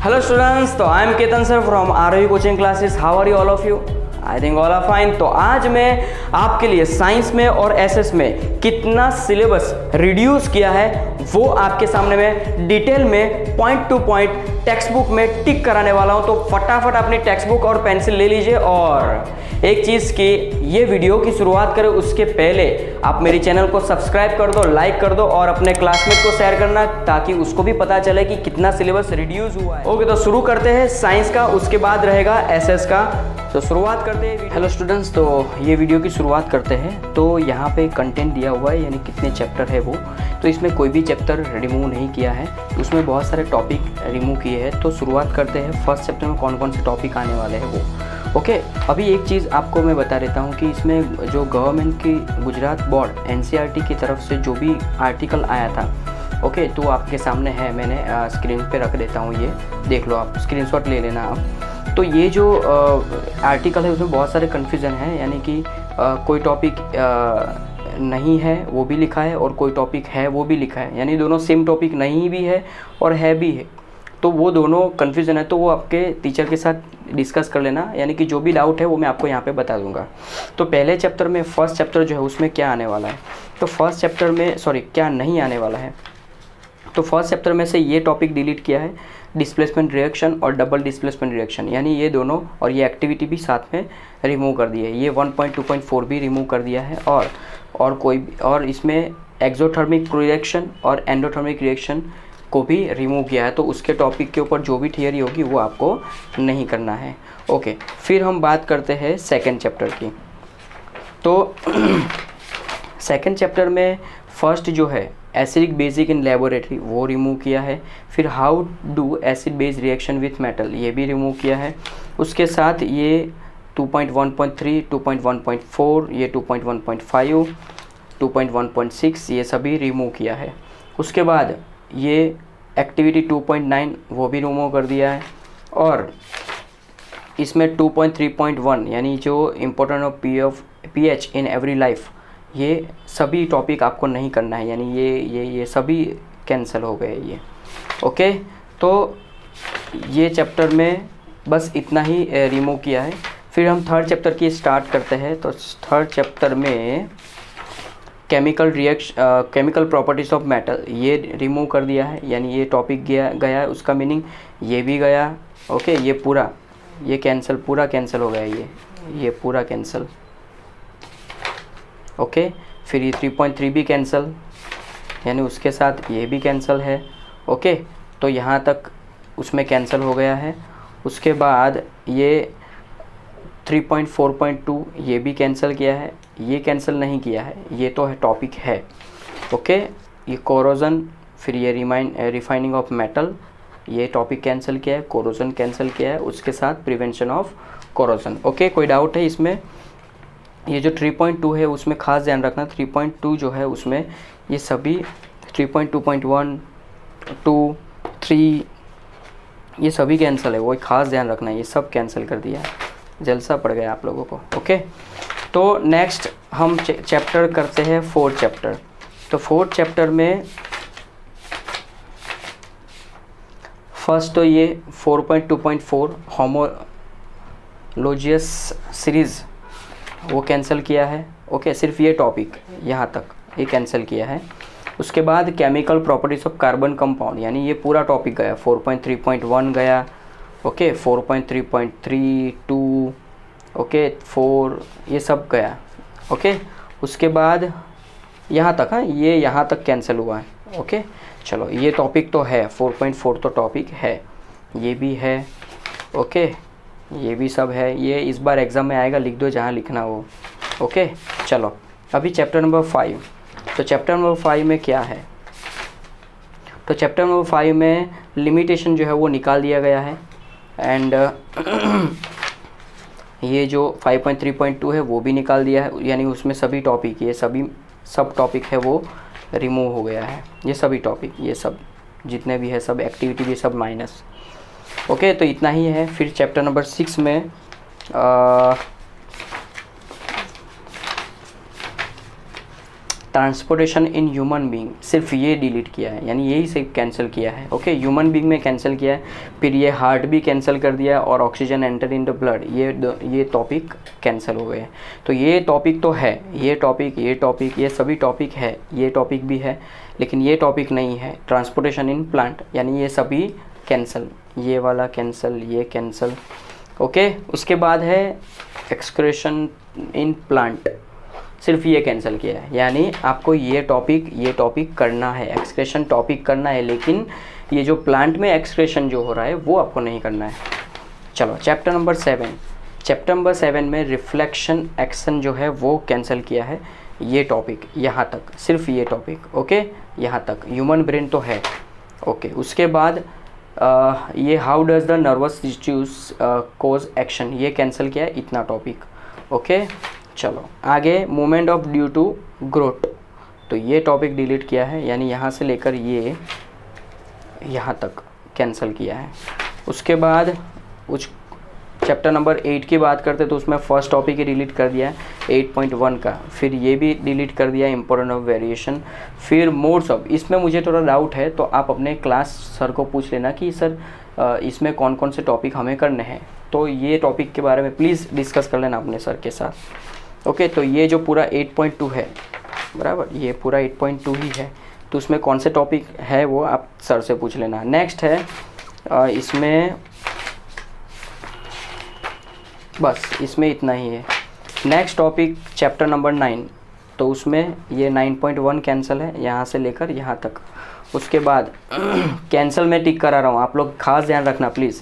Hello students, तो I am Ketan sir from Aarohi coaching classes. How are you all of you? I think all are fine. तो आज मैं आपके लिए science में और एसएस में कितना सिलेबस रिड्यूस किया है वो आपके सामने मैं डिटेल में point two point text book में टिक कराने वाला हूं। तो फटाफट अपनी टेक्स्ट बुक और पेंसिल ले लीजिए। और एक चीज़ की ये वीडियो की शुरुआत करें उसके पहले आप मेरे चैनल को सब्सक्राइब कर दो, लाइक कर दो और अपने क्लासमेट को शेयर करना ताकि उसको भी पता चले कि कितना सिलेबस रिड्यूस हुआ है। ओके, तो शुरू करते हैं साइंस का, उसके बाद रहेगा एसएस का। तो शुरुआत करते हैं। हेलो स्टूडेंट्स, तो ये वीडियो की शुरुआत करते हैं। तो यहाँ पे कंटेंट दिया हुआ है, यानी कितने चैप्टर है वो। तो इसमें कोई भी चैप्टर रिमूव नहीं किया है, उसमें बहुत सारे टॉपिक रिमूव किए हैं। तो शुरुआत करते हैं फर्स्ट चैप्टर में कौन कौन से टॉपिक आने वाले हैं वो। ओके, अभी एक चीज़ आपको मैं बता देता हूँ कि इसमें जो गवर्नमेंट की गुजरात बोर्ड एनसीईआरटी की तरफ से जो भी आर्टिकल आया था, ओके, तो आपके सामने है, मैंने स्क्रीन पे रख देता हूँ, ये देख लो, आप स्क्रीनशॉट ले लेना आप। तो ये जो आर्टिकल है उसमें बहुत सारे कन्फ्यूज़न है, यानी कि कोई टॉपिक नहीं है वो भी लिखा है और कोई टॉपिक है वो भी लिखा है, यानी दोनों सेम टॉपिक नहीं भी है और है भी है। तो वो दोनों कन्फ्यूज़न है, तो वो आपके टीचर के साथ डिस्कस कर लेना, यानी कि जो भी डाउट है वो मैं आपको यहाँ पे बता दूंगा। तो पहले चैप्टर में फर्स्ट चैप्टर जो है उसमें क्या आने वाला है, तो फर्स्ट चैप्टर में क्या नहीं आने वाला है। तो फर्स्ट चैप्टर में से ये टॉपिक डिलीट किया है, डिस्प्लेसमेंट रिएक्शन और डबल डिस्प्लेसमेंट रिएक्शन, यानी ये दोनों और ये एक्टिविटी भी साथ में रिमूव कर दी है। ये 1.2.4 भी रिमूव कर दिया है और इसमें एक्सोथर्मिक रिएक्शन और एंडोथर्मिक रिएक्शन को भी रिमूव किया है। तो उसके टॉपिक के ऊपर जो भी थियरी होगी वो आपको नहीं करना है। ओके, फिर हम बात करते हैं सेकेंड चैप्टर की। तो सेकेंड चैप्टर में फर्स्ट जो है एसिडिक बेसिक इन लेबोरेटरी वो रिमूव किया है। फिर how do acid base reaction with metal ये भी रिमूव किया है। उसके साथ ये 2.1.3, 2.1.4, ये 2.1.5, 2.1.6 ये सभी रिमूव किया है। उसके बाद ये एक्टिविटी 2.9 वो भी रिमूव कर दिया है। और इसमें 2.3.1 यानी जो important of pH in every life, ये सभी टॉपिक आपको नहीं करना है, यानी ये सभी कैंसिल हो गए ये। ओके, तो ये चैप्टर में बस इतना ही रिमूव किया है। फिर हम थर्ड चैप्टर की स्टार्ट करते हैं। तो थर्ड चैप्टर में केमिकल प्रॉपर्टीज़ ऑफ मेटल ये रिमूव कर दिया है, यानी ये टॉपिक गया है, उसका मीनिंग ये भी गया। ओके, ये पूरा पूरा कैंसिल हो गया, ये पूरा कैंसिल। ओके, फिर ये 3.3 भी कैंसिल, यानी उसके साथ ये भी कैंसिल है। ओके, तो यहाँ तक उसमें कैंसिल हो गया है। उसके बाद ये 3.4.2 ये भी कैंसिल किया है, ये कैंसिल नहीं किया है, ये तो है टॉपिक है। ओके, ये कोरोजन, फिर ये रिफाइनिंग ऑफ मेटल ये टॉपिक कैंसिल किया है, कोरोजन कैंसिल किया है, उसके साथ प्रिवेंशन ऑफ कोरोजन। ओके, कोई डाउट है इसमें? ये जो 3.2 है उसमें खास ध्यान रखना, 3.2 जो है उसमें ये सभी 3.2.1, 2, 3 ये सभी कैंसिल है, वो खास ध्यान रखना, ये सब कैंसिल कर दिया है, जलसा पड़ गया आप लोगों को। ओके, तो नेक्स्ट हम चैप्टर करते हैं फोर्थ चैप्टर। तो फोर्थ चैप्टर में फर्स्ट तो ये 4.2.4 होमोलोजियस सीरीज़ वो कैंसिल किया है। ओके, सिर्फ ये टॉपिक यहाँ तक ये कैंसिल किया है। उसके बाद chemical properties of carbon compound, यानी ये पूरा टॉपिक गया। 4.3.1 गया। ओके, 4.3.3, 2, ओके, 4 ये सब गया। ओके, उसके बाद यहाँ तक, हाँ, ये यहाँ तक कैंसिल हुआ है। ओके, चलो, ये टॉपिक तो है, 4.4 तो टॉपिक है, ये भी है। ओके, ये भी सब है, ये इस बार एग्ज़ाम में आएगा, लिख दो जहाँ लिखना हो। ओके, चलो, अभी चैप्टर नंबर 5। तो चैप्टर नंबर 5 में क्या है? तो चैप्टर नंबर 5 में लिमिटेशन जो है वो निकाल दिया गया है। एंड ये जो 5.3.2 है वो भी निकाल दिया है, यानी उसमें सभी टॉपिक, ये सभी सब टॉपिक है वो रिमूव हो गया है। ये सभी टॉपिक, ये सब जितने भी है, सब एक्टिविटी भी सब माइनस। ओके, तो इतना ही है। फिर चैप्टर नंबर 6 में ट्रांसपोर्टेशन इन ह्यूमन बीइंग, सिर्फ ये डिलीट किया है, यानी यही से कैंसिल किया है। ओके, ह्यूमन बीइंग में कैंसिल किया है, फिर ये हार्ट भी कैंसिल कर दिया और oxygen enter in the blood, ये टॉपिक कैंसिल हो गए। तो ये टॉपिक तो है, ये टॉपिक ये सभी टॉपिक है, ये टॉपिक भी है, लेकिन ये टॉपिक नहीं है ट्रांसपोर्टेशन इन प्लांट, यानी ये सभी कैंसिल, ये वाला कैंसिल, ये कैंसिल। ओके, उसके बाद है एक्सक्रीशन इन प्लांट, सिर्फ ये कैंसिल किया है, यानी आपको ये टॉपिक करना है, एक्सक्रेशन टॉपिक करना है, लेकिन ये जो प्लांट में एक्सक्रेशन जो हो रहा है वो आपको नहीं करना है। चलो चैप्टर नंबर 7 में रिफ्लेक्शन एक्शन जो है वो कैंसिल किया है, ये टॉपिक यहाँ तक, सिर्फ ये टॉपिक। ओके, यहाँ तक ह्यूमन ब्रेन तो है। ओके, उसके बाद ये how does the nervous systems cause action, ये कैंसिल किया है, इतना टॉपिक। ओके, चलो आगे movement of due to growth, तो ये टॉपिक डिलीट किया है, यानी यहाँ से लेकर ये यहाँ तक कैंसिल किया है। उसके बाद उस चैप्टर नंबर 8 की बात करते तो उसमें फर्स्ट टॉपिक ही डिलीट कर दिया है 8.1 का, फिर ये भी डिलीट कर दिया है इम्पोर्टेंस ऑफ वेरिएशन, फिर मोड्स ऑफ, इसमें मुझे थोड़ा डाउट है तो आप अपने क्लास सर को पूछ लेना कि सर इसमें कौन कौन से टॉपिक हमें करने हैं, तो ये टॉपिक के बारे में प्लीज़ डिस्कस कर लेना अपने सर के साथ। ओके, तो ये जो पूरा 8.2 है, बराबर, ये पूरा 8.2 ही है, तो उसमें कौन से टॉपिक है वो आप सर से पूछ लेना। नेक्स्ट है इसमें बस इसमें इतना ही है। नेक्स्ट टॉपिक चैप्टर नंबर 9, तो उसमें ये 9.1 कैंसिल है, यहाँ से लेकर यहाँ तक। उसके बाद कैंसिल में टिक करा रहा हूँ, आप लोग खास ध्यान रखना प्लीज़।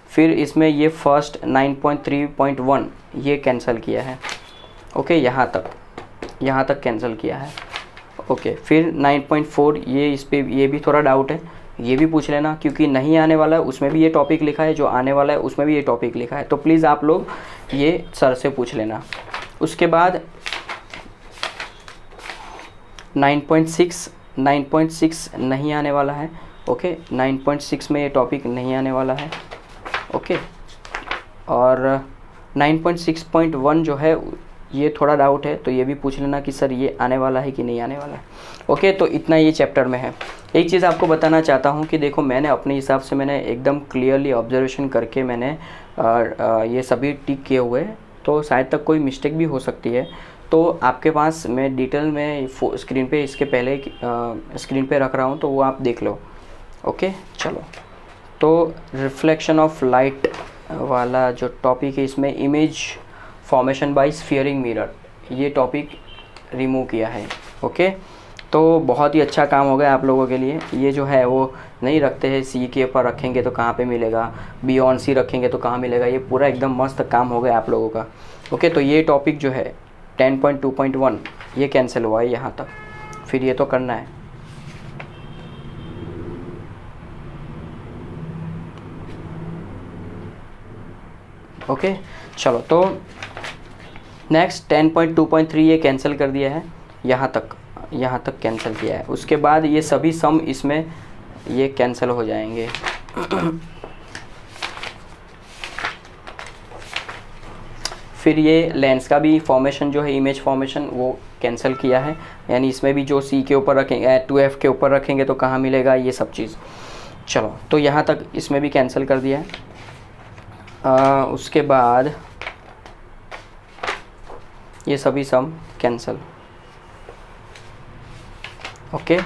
फिर इसमें ये फर्स्ट 9.3.1 ये कैंसिल किया है। ओके, यहाँ तक कैंसिल किया है। ओके, फिर 9.4 ये, इस पर ये भी थोड़ा डाउट है, ये भी पूछ लेना, क्योंकि नहीं आने वाला है उसमें भी ये टॉपिक लिखा है, जो आने वाला है उसमें भी ये टॉपिक लिखा है, तो प्लीज़ आप लोग ये सर से पूछ लेना। उसके बाद 9.6 नहीं आने वाला है। ओके, 9.6 में ये टॉपिक नहीं आने वाला है। ओके, और 9.6.1 जो है ये थोड़ा डाउट है, तो ये भी पूछ लेना कि सर ये आने वाला है कि नहीं आने वाला है। ओके, तो इतना ये चैप्टर में है। एक चीज़ आपको बताना चाहता हूँ कि देखो, मैंने अपने हिसाब से मैंने एकदम क्लियरली ऑब्जर्वेशन करके मैंने ये सभी टिक किए हुए, तो शायद तक कोई मिस्टेक भी हो सकती है, तो आपके पास मैं डिटेल में स्क्रीन पे इसके पहले स्क्रीन पे रख रहा हूँ, तो वो आप देख लो। ओके, चलो, तो रिफ्लेक्शन ऑफ लाइट वाला जो टॉपिक है, इसमें इमेज फॉर्मेशन बाय स्फीयरिंग मिरर, ये टॉपिक रिमूव किया है। ओके, तो बहुत ही अच्छा काम हो गया आप लोगों के लिए। ये जो है वो नहीं रखते हैं, सी के ऊपर रखेंगे तो कहाँ पे मिलेगा, बियॉन्ड सी रखेंगे तो कहाँ मिलेगा, ये पूरा एकदम मस्त काम हो गया आप लोगों का। ओके, तो ये टॉपिक जो है 10.2.1 ये कैंसिल हुआ है यहाँ तक, फिर ये तो करना है। ओके, चलो, तो नेक्स्ट 10.2.3 ये कैंसिल कर दिया है, यहाँ तक कैंसिल किया है। उसके बाद ये सभी सम इसमें ये कैंसिल हो जाएंगे। फिर ये लेंस का भी फॉर्मेशन जो है, इमेज फॉर्मेशन, वो कैंसिल किया है, यानी इसमें भी जो सी के ऊपर रखेंगे 2F के ऊपर रखेंगे तो कहाँ मिलेगा, ये सब चीज़। चलो, तो यहाँ तक इसमें भी कैंसिल कर दिया है। उसके बाद ये सभी सम कैंसिल। ओके,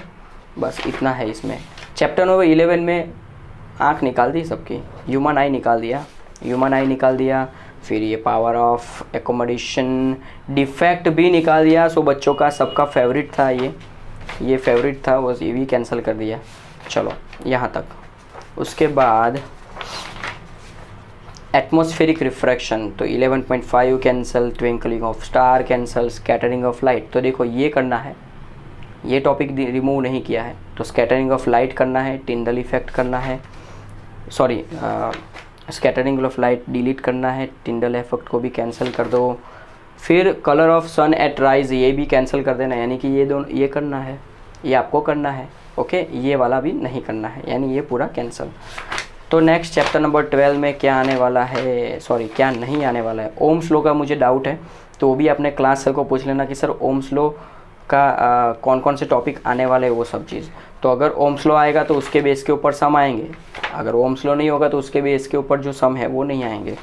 बस इतना है इसमें। चैप्टर नंबर 11 में आँख निकाल दी सबकी, ह्यूमन आई निकाल दिया, फिर ये पावर ऑफ एकोमोडेशन डिफेक्ट भी निकाल दिया। सो बच्चों का सबका फेवरेट था, ये फेवरेट था, बस ये भी कैंसिल कर दिया। चलो, यहाँ तक। उसके बाद एटमॉस्फेरिक रिफ्रैक्शन, तो 11.5 cancel, twinkling of star cancel, scattering of light, तो देखो ये करना है, ये टॉपिक रिमूव नहीं किया है, तो स्कैटरिंग ऑफ लाइट करना है, टिंडल इफेक्ट करना है, sorry scattering of light delete करना है, टिंडल इफेक्ट को भी कैंसिल कर दो। फिर colour of sun at rise, ये भी कैंसिल कर देना, यानी कि ये दोनों ये करना है, ये आपको करना है। ओके, ये वाला भी नहीं करना है, यानी ये पूरा कैंसिल। तो नेक्स्ट चैप्टर नंबर 12 में क्या आने वाला है, सॉरी क्या नहीं आने वाला है, ओम्स लॉ का मुझे डाउट है, तो वो भी अपने क्लास सर को पूछ लेना कि सर ओम्स लॉ का कौन कौन से टॉपिक आने वाले हैं वो सब चीज़। तो अगर ओम्स लॉ आएगा तो उसके बेस के ऊपर सम आएंगे, अगर ओम्स लॉ नहीं होगा तो उसके बेस के ऊपर जो सम है वो नहीं आएंगे।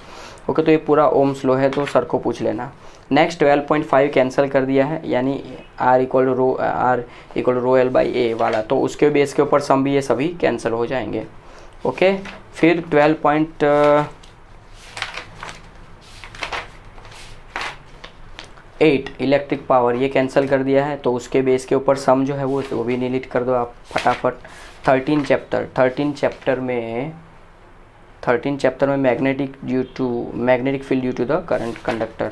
ओके, तो ये पूरा ओम्स लॉ है, तो सर को पूछ लेना। नेक्स्ट 12.5 कैंसिल कर दिया है, यानी R equal rho L by A वाला, तो उसके बेस के ऊपर सम भी ये सभी कैंसिल हो जाएंगे। ओके, फिर 12.8 इलेक्ट्रिक पावर ये कैंसिल कर दिया है, तो उसके बेस के ऊपर सम जो है वो भी डिलीट कर दो आप फटाफट। 13 चैप्टर में magnetic field due to the current conductor,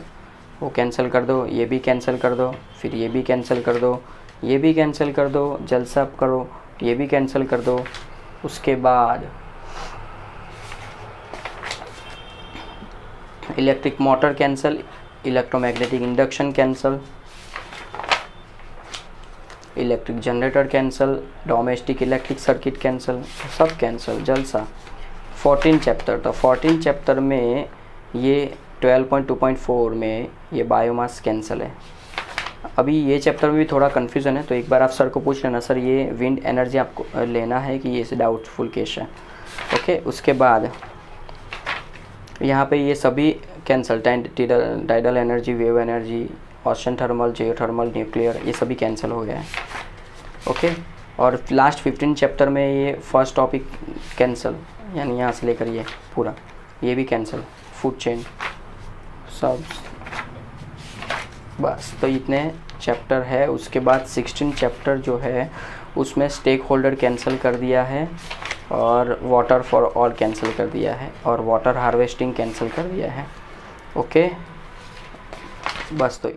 वो कैंसिल कर दो, ये भी कैंसिल कर दो, फिर ये भी कैंसिल कर दो, ये भी कैंसिल कर दो, जल्द से आप करो, ये भी कैंसिल कर दो। उसके बाद electric motor cancel, electromagnetic induction cancel, electric generator cancel, domestic electric circuit cancel, सब कैंसिल जल्द सा। 14 चैप्टर, तो 14 चैप्टर में ये 12.2.4 में ये बायोमास कैंसिल है। अभी ये चैप्टर में भी थोड़ा कन्फ्यूज़न है, तो एक बार आप सर को पूछ लेना, सर ये विंड एनर्जी आपको लेना है कि ये से डाउटफुल केस है। ओके, उसके बाद यहाँ पे ये सभी cancel, tidal energy, wave energy, ocean thermal, geothermal, nuclear, ये सभी कैंसिल हो गया है। ओके, और लास्ट 15 चैप्टर में ये फर्स्ट टॉपिक कैंसिल, यानी यहाँ से लेकर ये पूरा ये भी कैंसिल, फूड चेन सब, बस। तो इतने चैप्टर है। उसके बाद 16 चैप्टर जो है उसमें स्टेक होल्डर कैंसिल कर दिया है, और वाटर फॉर ऑल कैंसिल कर दिया है, और वाटर हार्वेस्टिंग कैंसिल कर दिया है। ओके, बस। तो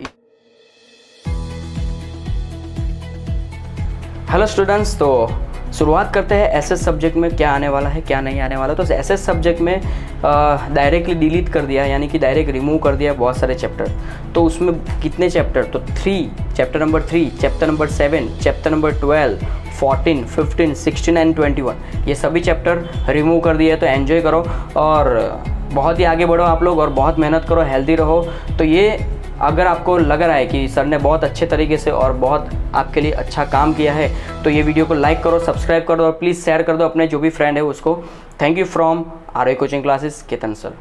हेलो स्टूडेंट्स, तो शुरुआत करते हैं एसएस सब्जेक्ट में क्या आने वाला है क्या नहीं आने वाला। तो एसएस सब्जेक्ट में डायरेक्टली डिलीट कर दिया, यानी कि डायरेक्ट रिमूव कर दिया बहुत सारे चैप्टर। तो उसमें कितने चैप्टर, तो 3, chapter number 3, chapter number 7, chapter number 12, 14, 15, 16 and 21, ये सभी चैप्टर रिमूव कर दिए। तो एंजॉय करो और बहुत ही आगे बढ़ो आप लोग, और बहुत मेहनत करो, हेल्दी रहो। तो ये अगर आपको लग रहा है कि सर ने बहुत अच्छे तरीके से और बहुत आपके लिए अच्छा काम किया है, तो ये वीडियो को लाइक करो, सब्सक्राइब कर दो, और प्लीज़ शेयर कर दो अपने जो भी फ्रेंड है उसको। Thank you from ROE coaching classes, Ketan sir.